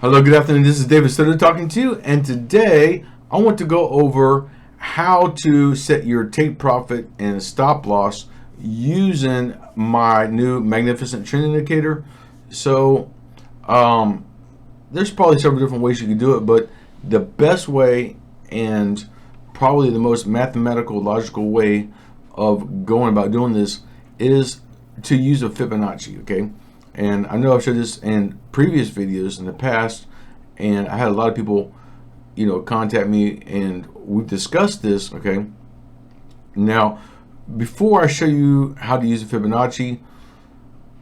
Hello, good afternoon. This is David Sutter talking to you, and today I want to go over how to set your take profit and stop loss using my new magnificent trend indicator. So, there's probably several different ways you can do it, but the best way and probably the most mathematical, logical way of going about doing this is to use a Fibonacci, okay? And I know I've showed this in previous videos in the past, and I had a lot of people, contact me, and we've discussed this, okay? Now, before I show you how to use a Fibonacci,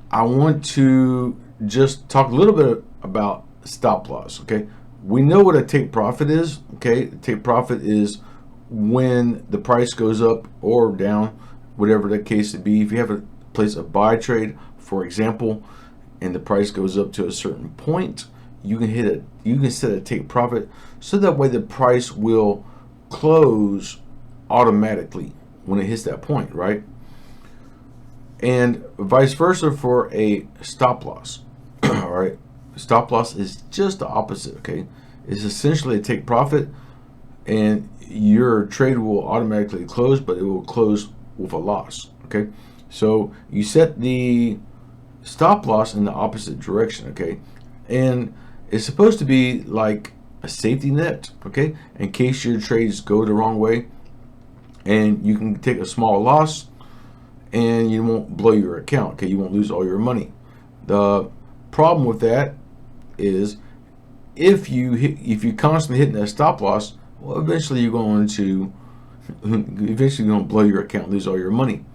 I want to just talk a little bit about stop loss, okay? We know what a take profit is, okay? Take profit is when the price goes up or down, whatever the case to be. If you have a place a buy trade, for example, and the price goes up to a certain point, you can set a take profit, so that way the price will close automatically when it hits that point, right? And vice versa for a stop loss. All right, stop loss is just the opposite, okay? It's essentially a take profit, and your trade will automatically close, but it will close with a loss, okay? So you set the stop loss in the opposite direction, okay? And it's supposed to be like a safety net, okay? In case your trades go the wrong way, and you can take a small loss and you won't blow your account, okay? You won't lose all your money. The problem with that is if you constantly hitting that stop loss, well, eventually you're going to blow your account, lose all your money.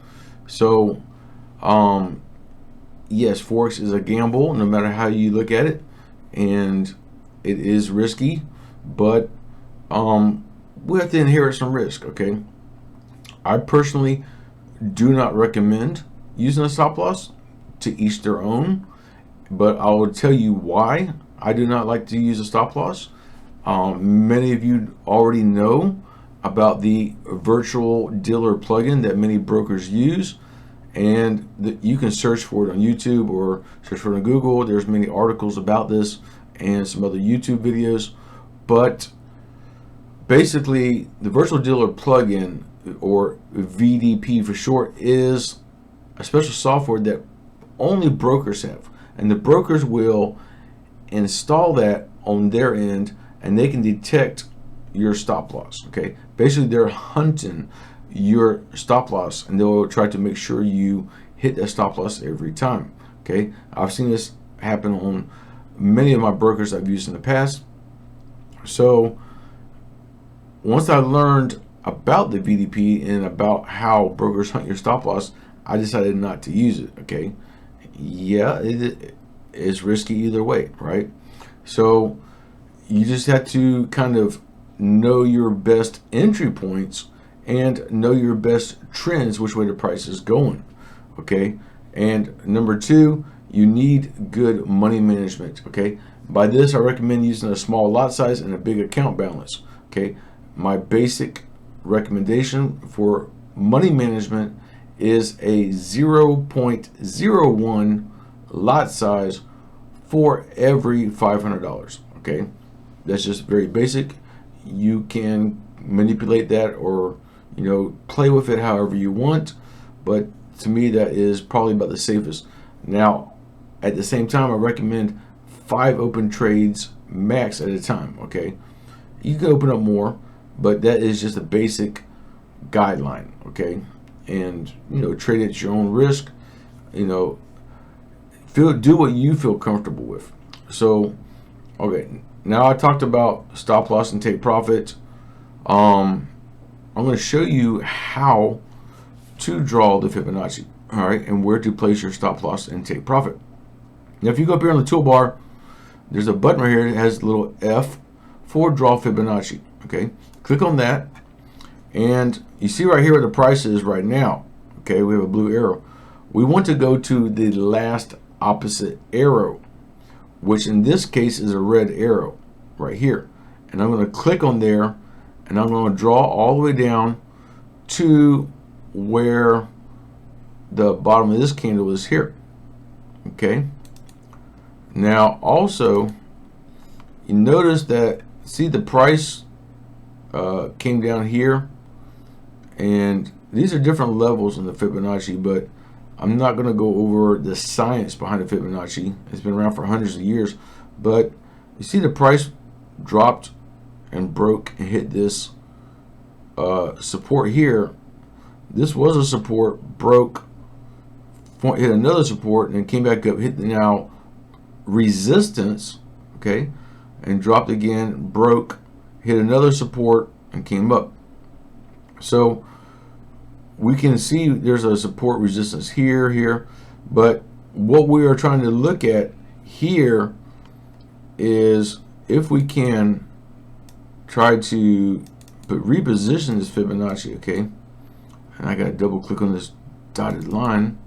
So yes, Forex is a gamble, no matter how you look at it, and it is risky, but we have to inherit some risk, okay? I personally do not recommend using a stop loss. To each their own, but I will tell you why I do not like to use a stop loss. Many of you already know about the virtual dealer plugin that many brokers use, and you can search for it on YouTube or search for it on Google. There's many articles about this and some other YouTube videos. But basically, the virtual dealer plugin, or VDP for short, is a special software that only brokers have, and the brokers will install that on their end, and they can detect your stop loss, okay? Basically, they're hunting your stop loss, and they'll try to make sure you hit that stop loss every time, okay? I've seen this happen on many of my brokers I've used in the past. So once I learned about the VDP and about how brokers hunt your stop loss, I decided not to use it, okay? Yeah, it is risky either way, right? So you just have to kind of know your best entry points and know your best trends, which way the price is going, okay? And number two, you need good money management, okay? By this, I recommend using a small lot size and a big account balance, okay? My basic recommendation for money management is a 0.01 lot size for every $500, okay? That's just very basic. You can manipulate that, or play with it however you want, but to me that is probably about the safest. Now, at the same time, I recommend 5 open trades max at a time, okay? You can open up more, but that is just a basic guideline, okay? And trade at your own risk. Do what you feel comfortable with. So okay, now I talked about stop loss and take profit. I'm going to show you how to draw the Fibonacci, all right, and where to place your stop loss and take profit. Now, if you go up here on the toolbar, there's a button right here that has a little F for Draw Fibonacci, okay? Click on that, and you see right here where the price is right now, okay? We have a blue arrow. We want to go to the last opposite arrow, which in this case is a red arrow right here. And I'm going to click on there, and I'm going to draw all the way down to where the bottom of this candle is here, okay? Now also, you notice that, see the price came down here, and these are different levels in the Fibonacci, but I'm not going to go over the science behind the Fibonacci. It's been around for hundreds of years, but you see the price dropped and broke and hit this support here. This was a support, broke, hit another support, and came back up, hit the now resistance, okay, and dropped again, broke, hit another support, and came up. So we can see there's a support resistance here, but what we are trying to look at here is if we can try to reposition this Fibonacci, okay, and I got to double click on this dotted line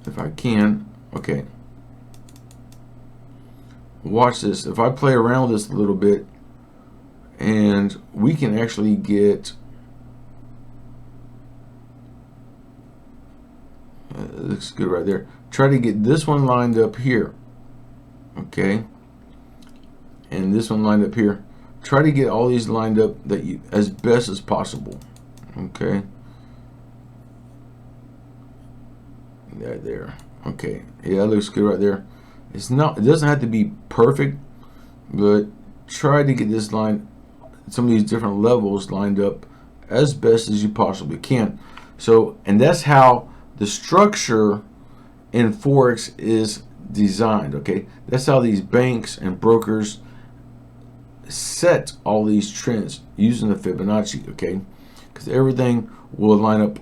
if I can. Okay, watch this. If I play around with this a little bit, and we can actually get looks good right there. Try to get this one lined up here, okay, and this one lined up here. Try to get all these lined up that you as best as possible, okay. There, okay, yeah, that looks good right there. It's not, it doesn't have to be perfect, but try to get this line, some of these different levels lined up as best as you possibly can. So, and that's how the structure in Forex is designed, okay. That's how these banks and brokers set all these trends using the Fibonacci, okay, because everything will line up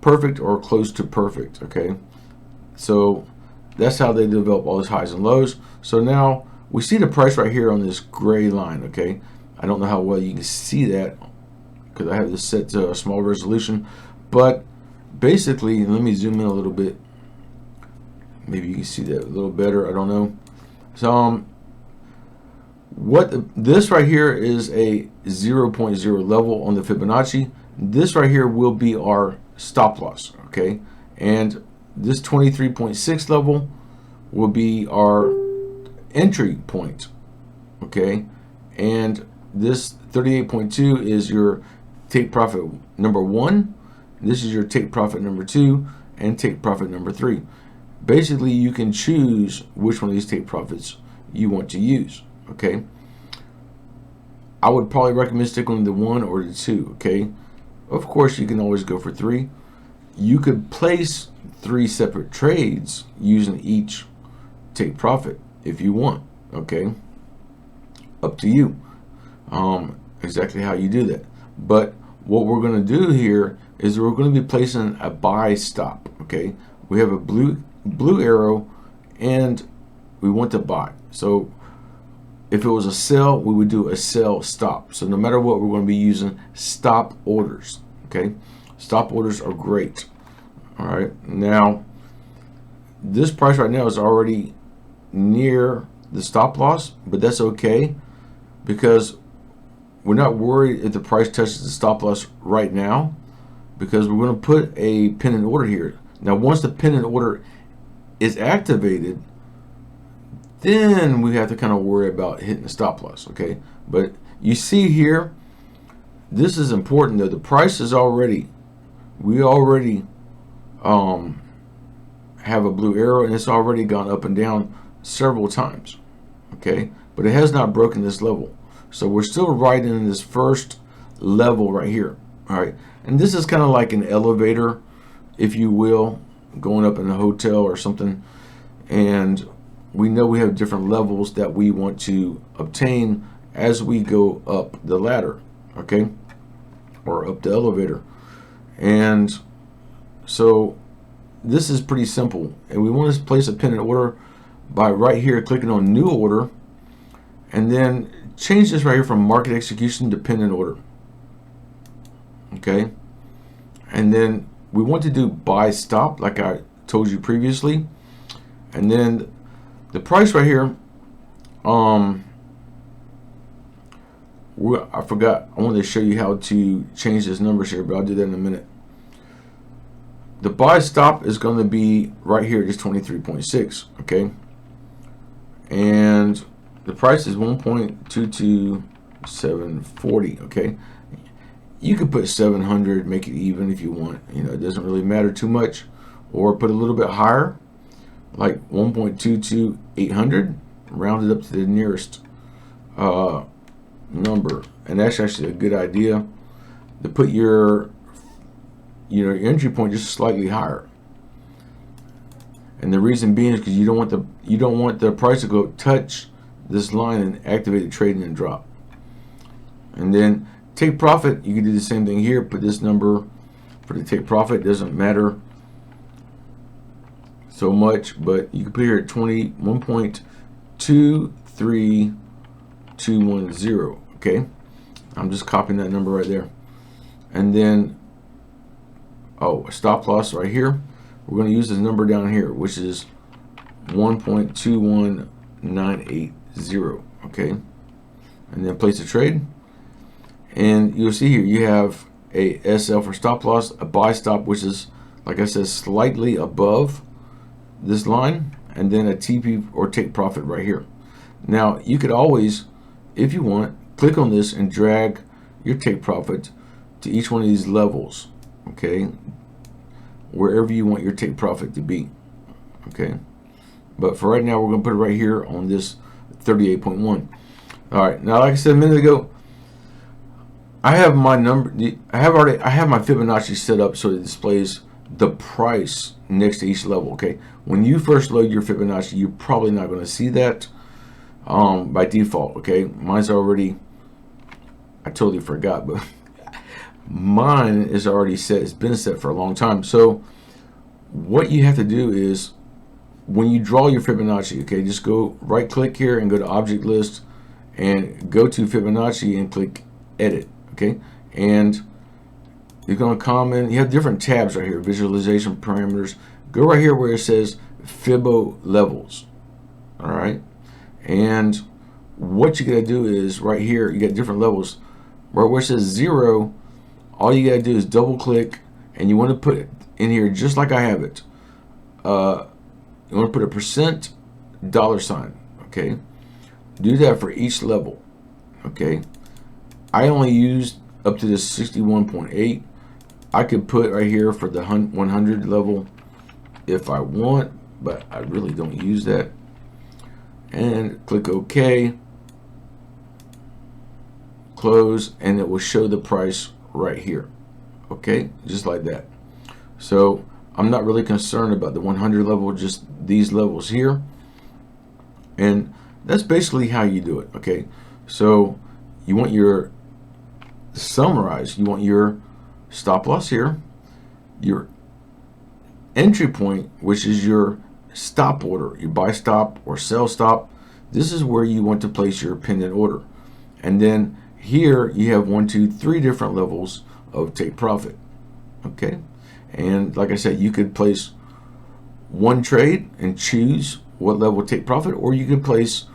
perfect or close to perfect, okay. So that's how they develop all these highs and lows. So now we see the price right here on this gray line, okay. I don't know how well you can see that because I have this set to a small resolution, but basically, let me zoom in a little bit. Maybe you can see that a little better. I don't know. So this right here is a 0.0 level on the Fibonacci. This right here will be our stop loss, okay, and this 23.6 level will be our entry point, okay, and this 38.2 is your take profit number 1. This is your take profit number 2 and take profit number 3. Basically, you can choose which one of these take profits you want to use, okay. I would probably recommend sticking with the 1 or the 2, okay. Of course, you can always go for 3. You could place 3 separate trades using each take profit if you want, okay. Up to you exactly how you do that. But what we're going to do here is we're going to be placing a buy stop, okay. We have a blue arrow and we want to buy. So if it was a sell, we would do a sell stop. So no matter what, we're going to be using stop orders, okay. Stop orders are great. All right, now this price right now is already near the stop loss, but that's okay because we're not worried if the price touches the stop loss right now, because we're going to put a pin in order here. Now once the pin in order is activated, then we have to kind of worry about hitting the stop loss, okay. But you see here, this is important though. The price is already, we already have a blue arrow and it's already gone up and down several times, okay, but it has not broken this level. So we're still right in this first level right here. All right, and this is kind of like an elevator, if you will, going up in a hotel or something, and we know we have different levels that we want to obtain as we go up the ladder, okay, or up the elevator. And so this is pretty simple, and we want to place a pin in order by right here clicking on new order, and then change this right here from market execution to pin in order, okay. And then we want to do buy stop like I told you previously, and then the price right here, I forgot, I wanted to show you how to change this numbers here, but I'll do that in a minute. The buy stop is going to be right here, just 23.6, okay. And the price is 1.22740. Okay, you could put 700, make it even if you want. You know, it doesn't really matter too much. Or put a little bit higher, like 1.22800, round it up to the nearest number. And that's actually a good idea, to put your entry point just slightly higher. And the reason being is because you don't want the price to go touch this line and activate the trade and then drop. And then take profit, you can do the same thing here. Put this number for the take profit. Doesn't matter so much, but you can put here at 1.23210. Okay, I'm just copying that number right there. And then a stop loss right here. We're going to use this number down here, which is 1.21980. Okay, and then place a trade. And you'll see here you have a SL for stop loss, a buy stop, which is, like I said, slightly above this line, and then a TP or take profit right here. Now you could always, if you want, click on this and drag your take profit to each one of these levels. Okay, wherever you want your take profit to be. Okay, but for right now we're going to put it right here on this 38.1. all right, now like I said a minute ago, I have my number, I have my Fibonacci set up so it displays the price next to each level. Okay, when you first load your Fibonacci, you're probably not going to see that by default. Okay, mine's already, I totally forgot, but mine is already set. It's been set for a long time. So what you have to do is, when you draw your Fibonacci, okay, just go right click here and go to object list and go to Fibonacci and click edit. Okay, and you're going to come in, you have different tabs right here, visualization parameters. Go right here where it says Fibo levels. All right, and what you got to do is right here, you got different levels. Right where it says 0, all you got to do is double click, and you want to put it in here just like I have it. You want to put a % $. Okay, do that for each level. Okay, I only used up to this 61.8. I could put right here for the 100 level if I want, but I really don't use that. And click OK, close, and it will show the price right here. Okay, just like that. So I'm not really concerned about the 100 level, just these levels here. And that's basically how you do it. Okay, so you want your, summarize, you want your stop loss here, your entry point, which is your stop order, your buy stop or sell stop. This is where you want to place your pending order. And then here you have 1, 2, 3 different levels of take profit. Okay, and like I said, you could place one trade and choose what level to take profit, or you could place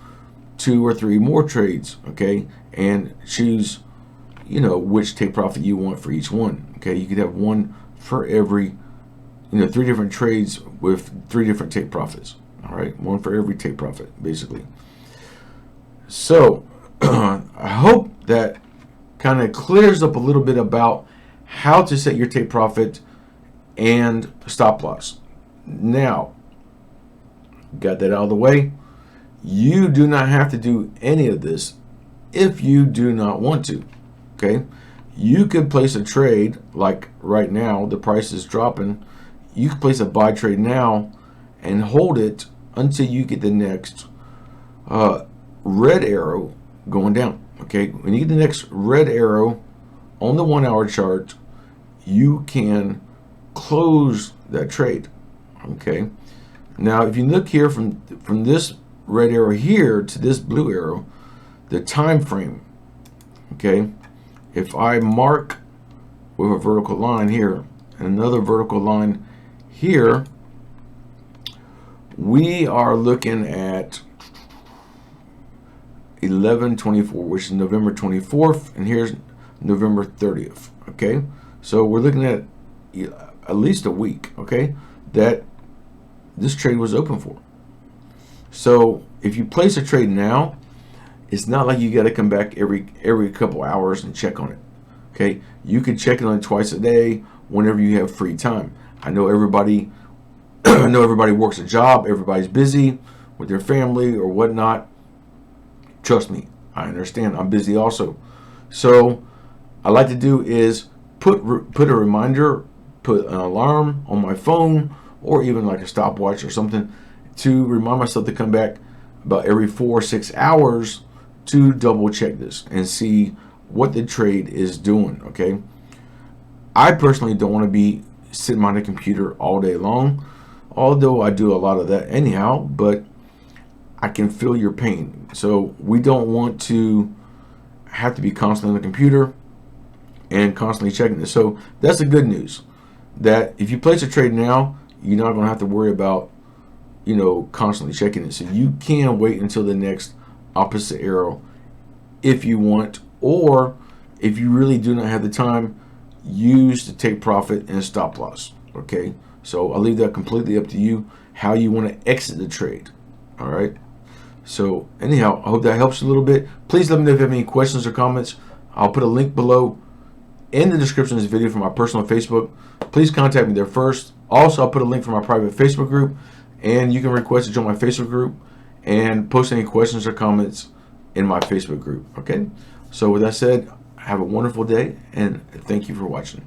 2 or 3 more trades, okay, and choose, which take profit you want for each one. Okay, you could have one for every, 3 different trades with 3 different take profits. All right, one for every take profit, basically. So I hope that kind of clears up a little bit about how to set your take profit and stop loss. Now, got that out of the way. You do not have to do any of this if you do not want to. Okay, you could place a trade like right now, the price is dropping. You could place a buy trade now and hold it until you get the next red arrow going down. Okay, when you get the next red arrow on the 1 hour chart, you can close that trade. Okay, now if you look here from this red arrow here to this blue arrow, the time frame, okay, if I mark with a vertical line here and another vertical line here, we are looking at 11/24, which is November 24th, and here's November 30th. Okay, so we're looking at least a week, okay, that this trade was open for. So if you place a trade now, It's not like you got to come back every couple hours and check on it. Okay, you can check it on it twice a day whenever you have free time. I know everybody I know everybody works a job, everybody's busy with their family or whatnot. Trust me, I understand. I'm busy also. So I like to do is put a reminder, put an alarm on my phone, or even like a stopwatch or something, to remind myself to come back about every 4 or 6 hours to double check this and see what the trade is doing. Okay, I personally don't want to be sitting on the computer all day long, although I do a lot of that anyhow, but I can feel your pain. So we don't want to have to be constantly on the computer and constantly checking this. So that's the good news, that if you place a trade now, you're not going to have to worry about, constantly checking it. So you can wait until the next opposite arrow if you want, or if you really do not have the time, use to take profit and stop loss. Okay, so I'll leave that completely up to you, how you want to exit the trade. All right, so anyhow, I hope that helps a little bit. Please let me know if you have any questions or comments. I'll put a link below in the description of this video for my personal Facebook. Please contact me there first. Also, I'll put a link for my private Facebook group, and you can request to join my Facebook group and post any questions or comments in my Facebook group. Okay, so with that said, have a wonderful day, and thank you for watching.